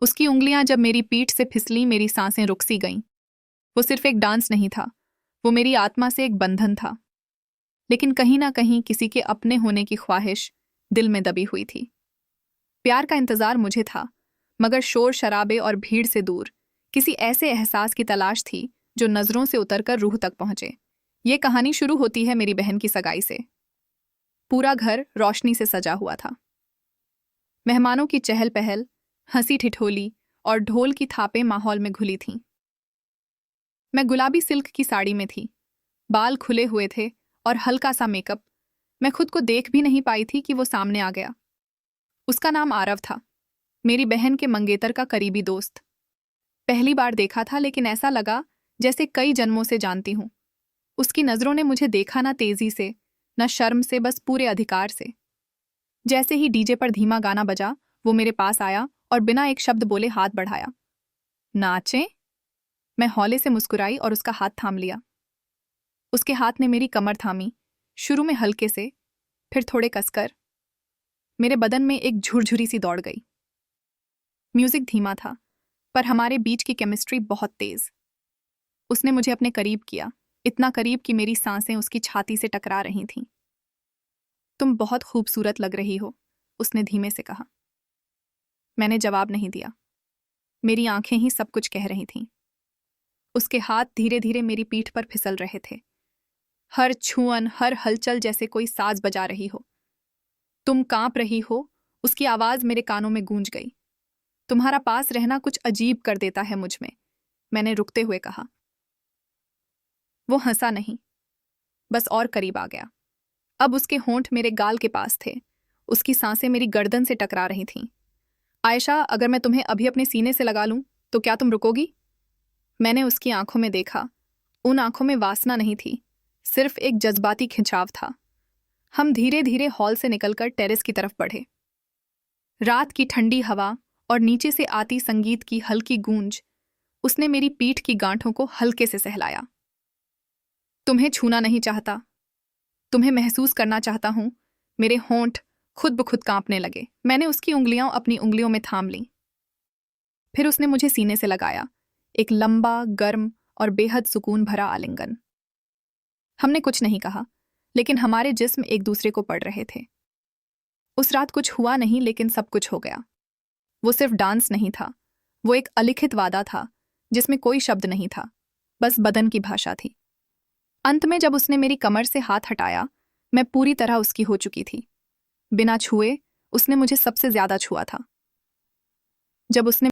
उसकी उंगलियां जब मेरी पीठ से फिसली, मेरी सांसें रुक सी गईं। वो सिर्फ एक डांस नहीं था, वो मेरी आत्मा से एक बंधन था। लेकिन कहीं ना कहीं किसी के अपने होने की ख्वाहिश दिल में दबी हुई थी। प्यार का इंतजार मुझे था, मगर शोर शराबे और भीड़ से दूर किसी ऐसे एहसास की तलाश थी जो नजरों से उतरकर रूह तक पहुंचे। ये कहानी शुरू होती है मेरी बहन की सगाई से। पूरा घर रोशनी से सजा हुआ था। मेहमानों की चहल पहल, हंसी ठिठोली और ढोल की थापें माहौल में घुली थीं। मैं गुलाबी सिल्क की साड़ी में थी, बाल खुले हुए थे और हल्का सा मेकअप। मैं खुद को देख भी नहीं पाई थी कि वो सामने आ गया। उसका नाम आरव था, मेरी बहन के मंगेतर का करीबी दोस्त। पहली बार देखा था, लेकिन ऐसा लगा जैसे कई जन्मों से जानती हूं। उसकी नजरों ने मुझे देखा, ना तेजी से न शर्म से, बस पूरे अधिकार से। जैसे ही डीजे पर धीमा गाना बजा, वो मेरे पास आया और बिना एक शब्द बोले हाथ बढ़ाया। नाचें? मैं हौले से मुस्कुराई और उसका हाथ थाम लिया। उसके हाथ ने मेरी कमर थामी, शुरू में हल्के से, फिर थोड़े कसकर। मेरे बदन में एक झुरझुरी सी दौड़ गई। म्यूजिक धीमा था, पर हमारे बीच की केमिस्ट्री बहुत तेज। उसने मुझे अपने करीब किया, इतना करीब कि मेरी सांसें उसकी छाती से टकरा रही थीं। तुम बहुत खूबसूरत लग रही हो, उसने धीमे से कहा। मैंने जवाब नहीं दिया। मेरी आंखें ही सब कुछ कह रही थीं। उसके हाथ धीरे धीरे मेरी पीठ पर फिसल रहे थे, हर छुअन, हर हलचल जैसे कोई साज बजा रही हो। तुम कांप रही हो, उसकी आवाज मेरे कानों में गूंज गई। तुम्हारा पास रहना कुछ अजीब कर देता है मुझ में, मैंने रुकते हुए कहा। वो हंसा नहीं, बस और करीब आ गया। अब उसके होंठ मेरे गाल के पास थे, उसकी सांसें मेरी गर्दन से टकरा रही थीं। आयशा, अगर मैं तुम्हें अभी अपने सीने से लगा लूं, तो क्या तुम रुकोगी? मैंने उसकी आंखों में देखा। उन आंखों में वासना नहीं थी, सिर्फ एक जज्बाती खिंचाव था। हम धीरे धीरे हॉल से निकलकर टेरेस की तरफ बढ़े। रात की ठंडी हवा और नीचे से आती संगीत की हल्की गूंज, उसने मेरी पीठ की गांठों को हल्के से सहलाया। तुम्हें छूना नहीं चाहता, तुम्हें महसूस करना चाहता हूं। मेरे होंठ खुद ब खुद कांपने लगे। मैंने उसकी उंगलियां अपनी उंगलियों में थाम लीं। फिर उसने मुझे सीने से लगाया, एक लंबा, गर्म और बेहद सुकून भरा आलिंगन। हमने कुछ नहीं कहा, लेकिन हमारे जिस्म एक दूसरे को पड़ रहे थे। उस रात कुछ हुआ नहीं, लेकिन सब कुछ हो गया। वो सिर्फ डांस नहीं था, वो एक अलिखित वादा था जिसमें कोई शब्द नहीं था, बस बदन की भाषा थी। अंत में जब उसने मेरी कमर से हाथ हटाया, मैं पूरी तरह उसकी हो चुकी थी। बिना छुए उसने मुझे सबसे ज्यादा छुआ था। जब उसने